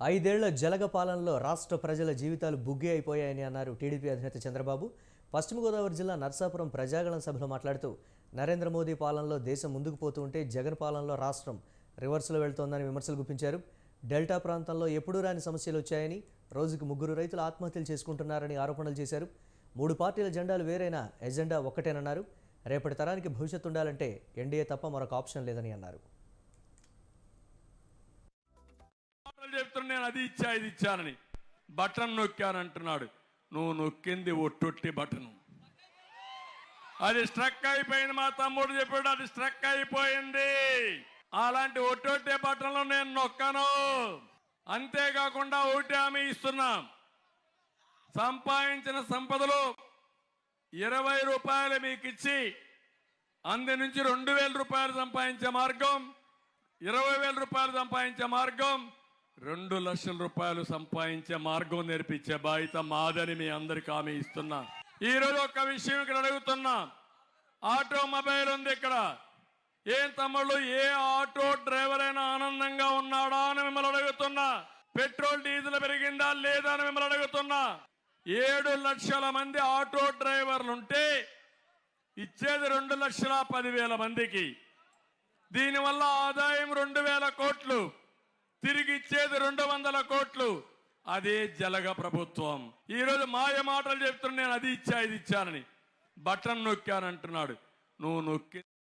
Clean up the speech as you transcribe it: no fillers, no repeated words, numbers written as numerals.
ఐదేళ్ల జలగ పాలనలో రాష్ట్ర ప్రజల జీవితాలు బుగ్గి అయిపోయాయని అన్నారు టీడీపీ అధినేత చంద్రబాబు. పశ్చిమ గోదావరి జిల్లా నర్సాపురం ప్రజాగళం సభలో మాట్లాడుతూ నరేంద్ర మోదీ పాలనలో దేశం ముందుకు పోతూ ఉంటే జగన్ పాలనలో రాష్ట్రం రివర్స్లో వెళ్తోందని విమర్శలు గుప్పించారు. డెల్టా ప్రాంతంలో ఎప్పుడూ రాని సమస్యలు వచ్చాయని, రోజుకు 3 రైతులు ఆత్మహత్యలు చేసుకుంటున్నారని ఆరోపణలు చేశారు. 3 పార్టీల జెండాలు వేరైనా ఎజెండా ఒక్కటేనన్నారు. రేపటి తరానికి భవిష్యత్తు ఉండాలంటే ఎన్డీఏ తప్ప మరొక ఆప్షన్ లేదని అన్నారు. నేను అది ఇచ్చా ఇది ఇచ్చానని బటన్ నొక్కానంటున్నాడు. నువ్వు నొక్కింది ఒట్టొట్టి బటను, అది స్ట్రక్ అయిపోయింది. మా తమ్ముడు చెప్పాడు అది స్ట్రక్ అయిపోయింది. అలాంటి ఒట్టొట్టే బటన్లు నేను నొక్కను. అంతేకాకుండా ఒకటి హామీ ఇస్తున్నాం, సంపాదించిన సంపదలో 20 రూపాయలు మీకు ఇచ్చి అందు నుంచి 2,000 రూపాయలు సంపాదించే మార్గం, 20,000 రూపాయలు సంపాదించే మార్గం, 2 లక్షల రూపాయలు సంపాదించే మార్గం నేర్పించే బాధ్యత మాదని మీ అందరికి హామీ ఇస్తున్నా. ఈరోజు ఒక విషయం ఇక్కడ అడుగుతున్నా, ఆటోమొబైల్ ఉంది ఇక్కడ. ఏం తమ్ముళ్ళు, ఏ ఆటో డ్రైవర్ అయినా ఆనందంగా ఉన్నాడా అని మిమ్మల్ని అడుగుతున్నా. పెట్రోల్ డీజిల్ పెరిగిందా లేదా అని మిమ్మల్ని అడుగుతున్నా. 7 లక్షల మంది ఆటో డ్రైవర్లు ఉంటే ఇచ్చేది 2,10,000 మందికి. దీనివల్ల ఆదాయం 2,000 కోట్లు, తిరిగి ఇచ్చేది 200 కోట్లు. అదే జలగ ప్రభుత్వం. ఈరోజు మాయ మాటలు చెప్తున్నా, నేను అది ఇచ్చా ఇది ఇచ్చానని బటన్ నొక్కానంటున్నాడు. నువ్వు నొక్కి